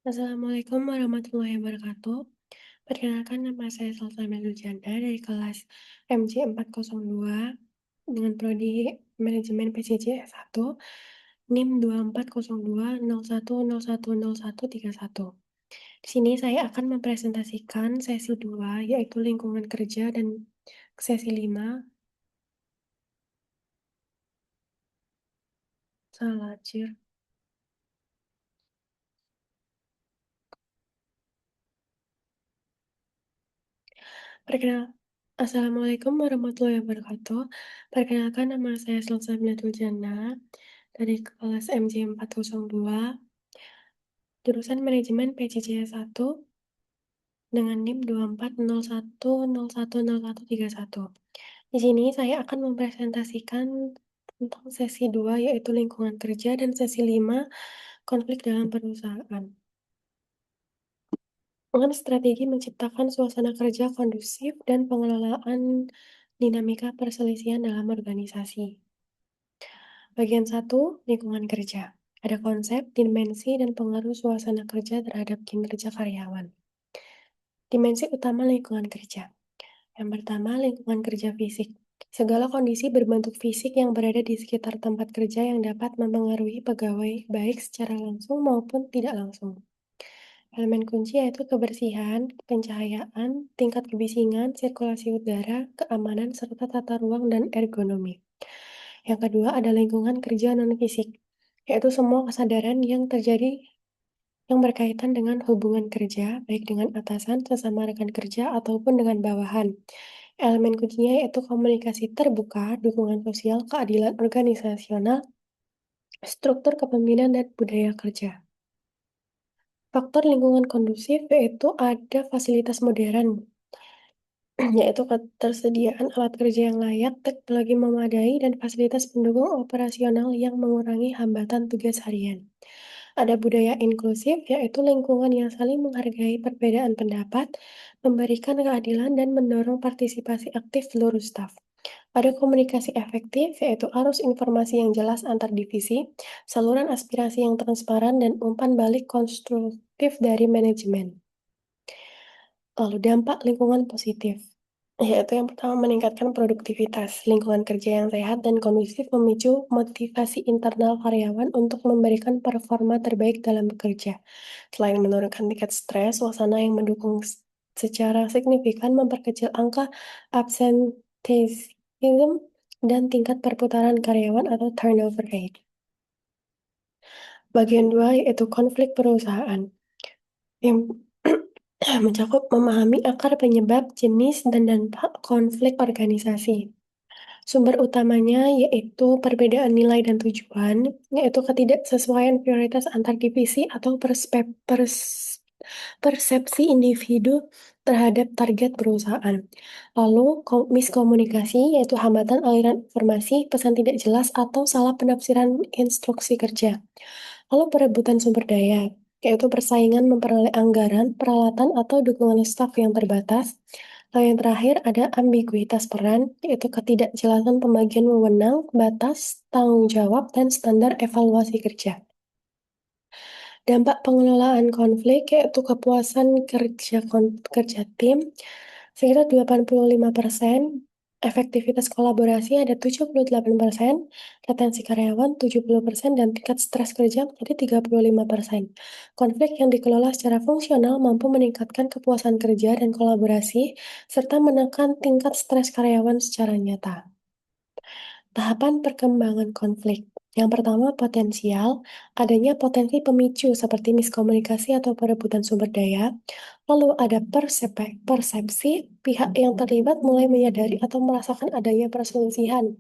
Assalamualaikum warahmatullahi wabarakatuh. Perkenalkan nama saya Salsabila Duljana dari kelas MJ 402 dengan prodi Manajemen PJJ S1, NIM 240201010131. Di sini saya akan mempresentasikan sesi 2 yaitu lingkungan kerja dan sesi 5 salah Cir. Perkenal Assalamualaikum warahmatullahi wabarakatuh. Perkenalkan nama saya Salsabila Duljana dari kelas MJ 402, jurusan Manajemen PJJ S1 dengan NIM 2401010131. Di sini saya akan mempresentasikan tentang sesi 2 yaitu lingkungan kerja dan sesi 5 konflik dalam perusahaan. Dengan strategi menciptakan suasana kerja kondusif dan pengelolaan dinamika perselisihan dalam organisasi. Bagian 1, lingkungan kerja. Ada konsep, dimensi, dan pengaruh suasana kerja terhadap kinerja karyawan. Dimensi utama lingkungan kerja. Yang pertama, lingkungan kerja fisik. Segala kondisi berbentuk fisik yang berada di sekitar tempat kerja yang dapat mempengaruhi pegawai baik secara langsung maupun tidak langsung. Elemen kunci yaitu kebersihan, pencahayaan, tingkat kebisingan, sirkulasi udara, keamanan, serta tata ruang dan ergonomi. Yang kedua ada lingkungan kerja non-fisik, yaitu semua kesadaran yang terjadi yang berkaitan dengan hubungan kerja, baik dengan atasan, sesama rekan kerja, ataupun dengan bawahan. Elemen kuncinya yaitu komunikasi terbuka, dukungan sosial, keadilan organisasional, struktur kepemimpinan, dan budaya kerja. Faktor lingkungan kondusif yaitu ada fasilitas modern, yaitu ketersediaan alat kerja yang layak, teknologi memadai, dan fasilitas pendukung operasional yang mengurangi hambatan tugas harian. Ada budaya inklusif, yaitu lingkungan yang saling menghargai perbedaan pendapat, memberikan keadilan, dan mendorong partisipasi aktif seluruh staf. Ada komunikasi efektif, yaitu arus informasi yang jelas antar divisi, saluran aspirasi yang transparan, dan umpan balik konstruktif dari manajemen. Lalu dampak lingkungan positif, yaitu yang pertama meningkatkan produktivitas, lingkungan kerja yang sehat dan kondusif memicu motivasi internal karyawan untuk memberikan performa terbaik dalam bekerja. Selain menurunkan tingkat stres, suasana yang mendukung secara signifikan memperkecil angka absenteeism dan tingkat perputaran karyawan atau turnover rate. Bagian 2 yaitu konflik perusahaan yang mencakup memahami akar penyebab, jenis, dan dampak konflik organisasi. Sumber utamanya yaitu perbedaan nilai dan tujuan, yaitu ketidaksesuaian prioritas antar divisi atau persepsi individu terhadap target perusahaan. Lalu miskomunikasi, yaitu hambatan aliran informasi, pesan tidak jelas, atau salah penafsiran instruksi kerja. Lalu perebutan sumber daya, yaitu persaingan memperoleh anggaran, peralatan, atau dukungan staf yang terbatas. Lalu yang terakhir ada ambiguitas peran, yaitu ketidakjelasan pembagian wewenang, batas, tanggung jawab, dan standar evaluasi kerja. Dampak pengelolaan konflik yaitu kepuasan kerja tim sekitar 85%, efektivitas kolaborasi ada 78%, retensi karyawan 70%, dan tingkat stres kerja menjadi 35%. Konflik yang dikelola secara fungsional mampu meningkatkan kepuasan kerja dan kolaborasi, serta menekan tingkat stres karyawan secara nyata. Tahapan perkembangan konflik. Yang pertama, potensial. Adanya potensi pemicu seperti miskomunikasi atau perebutan sumber daya. Lalu ada persepsi, pihak yang terlibat mulai menyadari atau merasakan adanya perselisihan.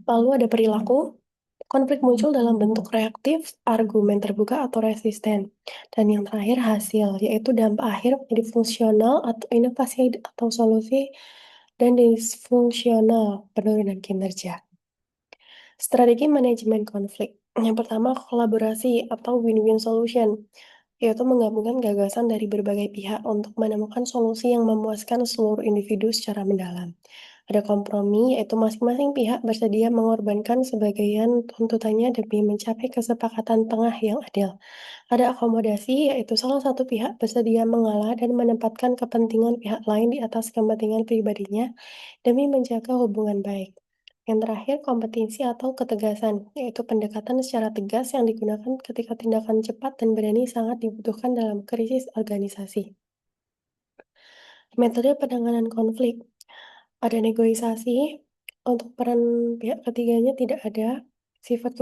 Lalu ada perilaku, konflik muncul dalam bentuk reaktif, argumen terbuka, atau resisten. Dan yang terakhir hasil, yaitu dampak akhir menjadi fungsional atau inovasi atau solusi dan disfungsional penurunan kinerja. Strategi manajemen konflik. Yang pertama, kolaborasi atau win-win solution, yaitu menggabungkan gagasan dari berbagai pihak untuk menemukan solusi yang memuaskan seluruh individu secara mendalam. Ada kompromi, yaitu masing-masing pihak bersedia mengorbankan sebagian tuntutannya demi mencapai kesepakatan tengah yang adil. Ada akomodasi, yaitu salah satu pihak bersedia mengalah dan menempatkan kepentingan pihak lain di atas kepentingan pribadinya demi menjaga hubungan baik. Yang terakhir, kompetensi atau ketegasan, yaitu pendekatan secara tegas yang digunakan ketika tindakan cepat dan berani sangat dibutuhkan dalam krisis organisasi. Metode penanganan konflik, ada negosiasi, untuk peran pihak ketiganya tidak ada. Sifat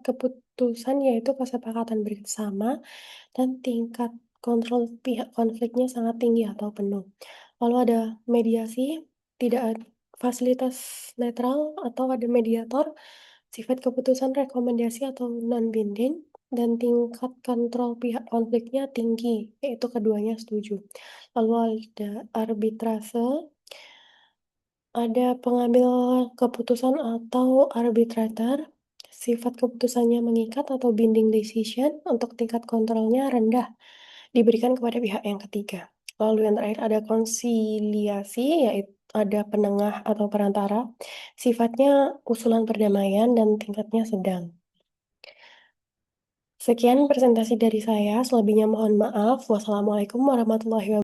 keputusan yaitu kesepakatan bersama dan tingkat kontrol pihak konfliknya sangat tinggi atau penuh. Lalu ada mediasi, tidak ada fasilitas netral atau ada mediator, sifat keputusan rekomendasi atau non-binding, dan tingkat kontrol pihak konfliknya tinggi, yaitu keduanya setuju. Lalu ada arbitrase, ada pengambil keputusan atau arbitrator, sifat keputusannya mengikat atau binding decision, untuk tingkat kontrolnya rendah, diberikan kepada pihak yang ketiga. Lalu yang terakhir ada konsiliasi, yaitu ada penengah atau perantara, sifatnya usulan perdamaian dan tingkatnya sedang. Sekian presentasi dari saya, selebihnya mohon maaf. Wassalamualaikum warahmatullahi wabarakatuh.